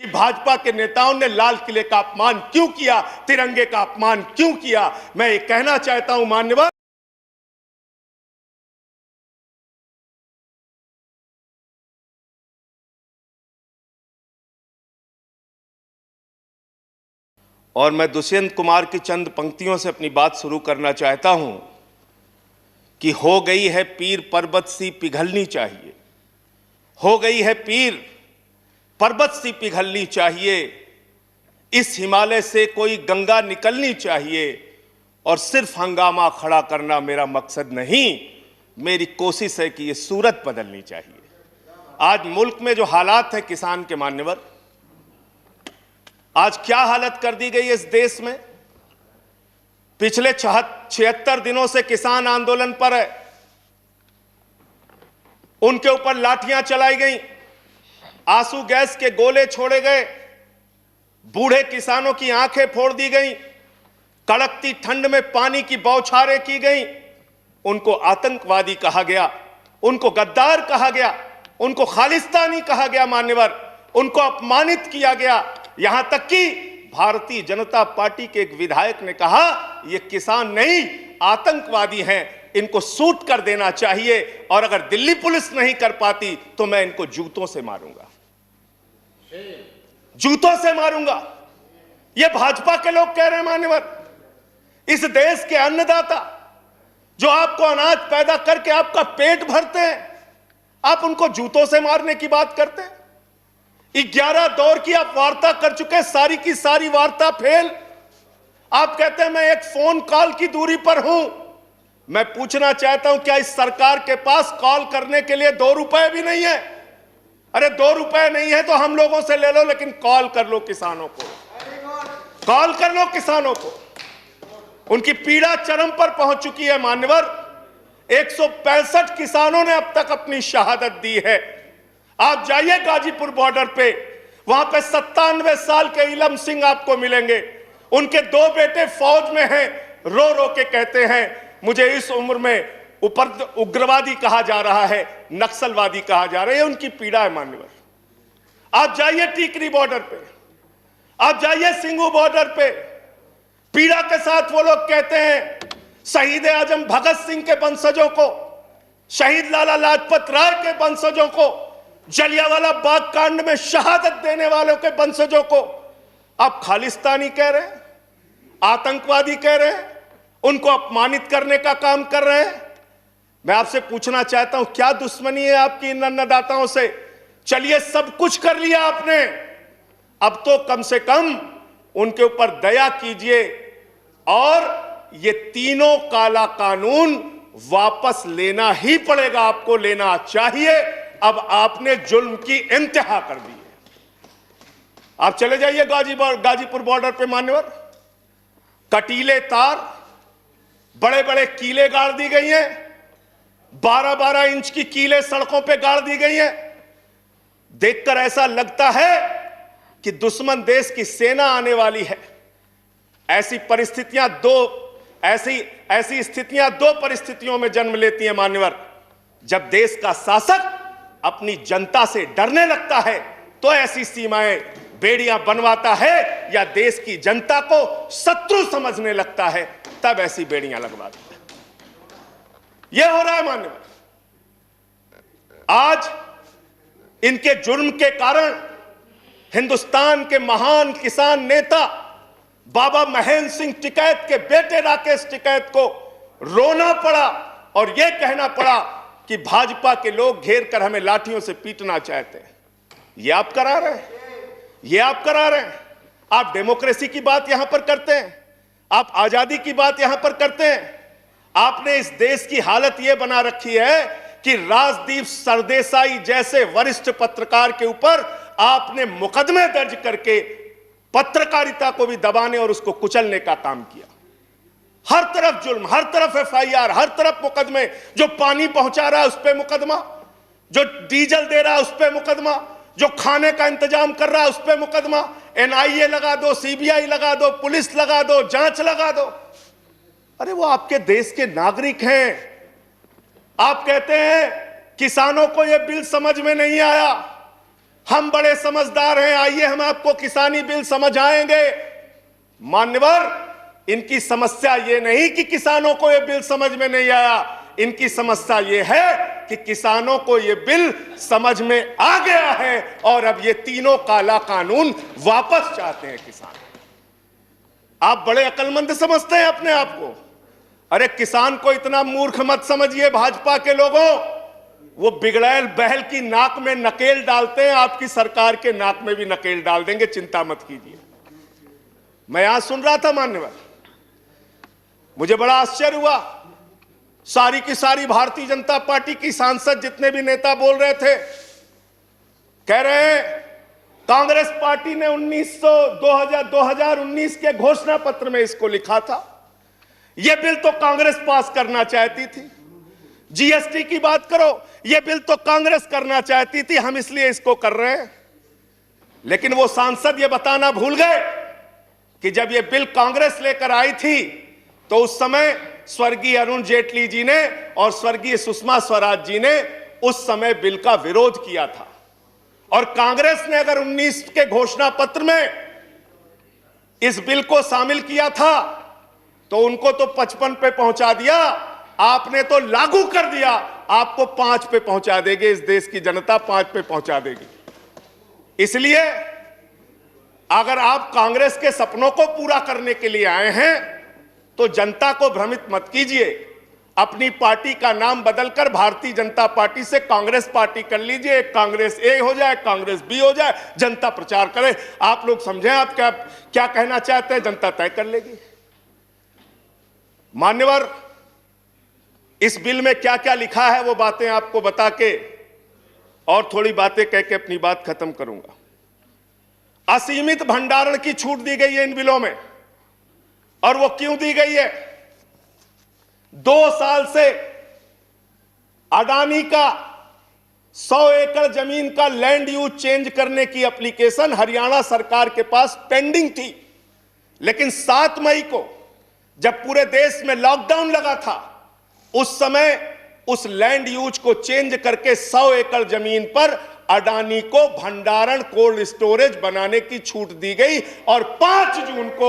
भाजपा के नेताओं ने लाल किले का अपमान क्यों किया, तिरंगे का अपमान क्यों किया। मैं ये कहना चाहता हूं मान्यवर, और मैं दुष्यंत कुमार की चंद पंक्तियों से अपनी बात शुरू करना चाहता हूं कि हो गई है पीर पर्वत सी पिघलनी चाहिए, हो गई है पीर पर्वत सी पिघलनी चाहिए, इस हिमालय से कोई गंगा निकलनी चाहिए, और सिर्फ हंगामा खड़ा करना मेरा मकसद नहीं, मेरी कोशिश है कि ये सूरत बदलनी चाहिए। आज मुल्क में जो हालात है किसान के मान्यवर, आज क्या हालत कर दी गई है इस देश में। पिछले 76 दिनों से किसान आंदोलन पर है, उनके ऊपर लाठियां चलाई गई, आंसू गैस के गोले छोड़े गए, बूढ़े किसानों की आंखें फोड़ दी गई, कड़कती ठंड में पानी की बौछारें की गई, उनको आतंकवादी कहा गया, उनको गद्दार कहा गया, उनको खालिस्तानी कहा गया मान्यवर, उनको अपमानित किया गया। यहां तक कि भारतीय जनता पार्टी के एक विधायक ने कहा ये किसान नहीं आतंकवादी हैं, इनको शूट कर देना चाहिए, और अगर दिल्ली पुलिस नहीं कर पाती तो मैं इनको जूतों से मारूंगा, जूतों से मारूंगा। ये भाजपा के लोग कह रहे हैं मान्यवर। इस देश के अन्नदाता जो आपको अनाज पैदा करके आपका पेट भरते हैं, आप उनको जूतों से मारने की बात करते हैं। 11 दौर की आप वार्ता कर चुके, सारी की सारी वार्ता फेल। आप कहते हैं मैं एक फोन कॉल की दूरी पर हूं। मैं पूछना चाहता हूं क्या इस सरकार के पास कॉल करने के लिए 2 रुपए भी नहीं है? अरे 2 रुपए नहीं है तो हम लोगों से ले लो, लेकिन कॉल कर लो किसानों को, कॉल कर लो किसानों को। उनकी पीड़ा चरम पर पहुंच चुकी है मान्यवर। 165 किसानों ने अब तक अपनी शहादत दी है। आप जाइए गाजीपुर बॉर्डर पे, वहां पे 97 साल के इलम सिंह आपको मिलेंगे। उनके 2 बेटे फौज में हैं, रो रो के कहते हैं मुझे इस उम्र में उग्रवादी कहा जा रहा है, नक्सलवादी कहा जा रहा है। उनकी पीड़ा है मान्यवर। आप जाइए टीकरी बॉर्डर पे, आप जाइए सिंगू बॉर्डर पे, पीड़ा के साथ वो लोग कहते हैं शहीद आजम भगत सिंह के वंशजों को, शहीद लाला लाजपत राय के वंशजों को, जलियांवाला बाग कांड में शहादत देने वालों के वंशजों को आप खालिस्तानी कह रहे हैं, आतंकवादी कह रहे हैं, उनको अपमानित करने का काम कर रहे हैं। मैं आपसे पूछना चाहता हूं क्या दुश्मनी है आपकी इन अन्नदाताओं से? चलिए सब कुछ कर लिया आपने, अब तो कम से कम उनके ऊपर दया कीजिए और ये तीनों काला कानून वापस लेना ही पड़ेगा, आपको लेना चाहिए। अब आपने जुल्म की इंतहा कर दी है। आप चले जाइए गाजीपुर बॉर्डर पे मान्यवर, कटीले तार, बड़े बड़े कीले गाड़ दी गई हैं, 12-12 इंच की कीले सड़कों पे गाड़ दी गई हैं। देखकर ऐसा लगता है कि दुश्मन देश की सेना आने वाली है। ऐसी स्थितियां दो परिस्थितियों में जन्म लेती हैं मान्यवर। जब देश का शासक अपनी जनता से डरने लगता है तो ऐसी सीमाएं बेड़ियां बनवाता है, या देश की जनता को शत्रु समझने लगता है तब ऐसी बेड़ियां लगवाता है। यह हो रहा है मान्यवर। आज इनके जुर्म के कारण हिंदुस्तान के महान किसान नेता बाबा महेंद्र सिंह टिकैत के बेटे राकेश टिकैत को रोना पड़ा और यह कहना पड़ा कि भाजपा के लोग घेर कर हमें लाठियों से पीटना चाहते हैं। यह आप करा रहे हैं, यह आप करा रहे हैं। आप डेमोक्रेसी की बात यहां पर करते हैं, आप आजादी की बात यहां पर करते हैं। आपने इस देश की हालत यह बना रखी है कि राजदीप सरदेसाई जैसे वरिष्ठ पत्रकार के ऊपर आपने मुकदमे दर्ज करके पत्रकारिता को भी दबाने और उसको कुचलने का काम किया। हर तरफ जुल्म, हर तरफ एफआईआर, हर तरफ मुकदमे। जो पानी पहुंचा रहा है उस पर मुकदमा, जो डीजल दे रहा है उस पर मुकदमा, जो खाने का इंतजाम कर रहा है उस पर मुकदमा। एनआईए लगा दो, सीबीआई लगा दो, पुलिस लगा दो, जांच लगा दो। अरे वो आपके देश के नागरिक हैं। आप कहते हैं किसानों को यह बिल समझ में नहीं आया। हम बड़े समझदार हैं, आइए हम आपको किसानी बिल समझ आएंगे। मान्यवर, इनकी समस्या ये नहीं कि किसानों को ये बिल समझ में नहीं आया, इनकी समस्या ये है कि किसानों को ये बिल समझ में आ गया है और अब ये तीनों काला कानून वापस चाहते हैं किसान। आप बड़े अक्लमंद समझते हैं अपने आप को। अरे किसान को इतना मूर्ख मत समझिए भाजपा के लोगों, वो बिगड़ैल बैल की नाक में नकेल डालते हैं, आपकी सरकार के नाक में भी नकेल डाल देंगे, चिंता मत कीजिए। मैं यहां सुन रहा था मान्यवर, मुझे बड़ा आश्चर्य हुआ, सारी की सारी भारतीय जनता पार्टी की सांसद जितने भी नेता बोल रहे थे, कह रहे हैं कांग्रेस पार्टी ने 2019 के घोषणा पत्र में इसको लिखा था, यह बिल तो कांग्रेस पास करना चाहती थी। जीएसटी की बात करो, यह बिल तो कांग्रेस करना चाहती थी, हम इसलिए इसको कर रहे हैं। लेकिन वो सांसद ये बताना भूल गए कि जब यह बिल कांग्रेस लेकर आई थी तो उस समय स्वर्गीय अरुण जेटली जी ने और स्वर्गीय सुषमा स्वराज जी ने उस समय बिल का विरोध किया था। और कांग्रेस ने अगर 19 के घोषणा पत्र में इस बिल को शामिल किया था तो उनको तो 55 पे पहुंचा दिया, आपने तो लागू कर दिया, आपको 5 पे पहुंचा देगी, इस देश की जनता 5 पे पहुंचा देगी। इसलिए अगर आप कांग्रेस के सपनों को पूरा करने के लिए आए हैं तो जनता को भ्रमित मत कीजिए, अपनी पार्टी का नाम बदलकर भारतीय जनता पार्टी से कांग्रेस पार्टी कर लीजिए, कांग्रेस ए हो जाए, कांग्रेस बी हो जाए, जनता प्रचार करे। आप लोग समझें आप क्या कहना चाहते हैं, जनता तय कर लेगी। मान्यवर, इस बिल में क्या क्या लिखा है वो बातें आपको बता के और थोड़ी बातें कह के अपनी बात खत्म करूंगा। असीमित भंडारण की छूट दी गई है इन बिलों में, और वो क्यों दी गई है? 2 साल से अडानी का 100 एकड़ जमीन का लैंड यूज चेंज करने की एप्लीकेशन हरियाणा सरकार के पास पेंडिंग थी, लेकिन 7 मई को जब पूरे देश में लॉकडाउन लगा था, उस समय उस लैंड यूज को चेंज करके 100 एकड़ जमीन पर अडानी को भंडारण कोल्ड स्टोरेज बनाने की छूट दी गई और 5 जून को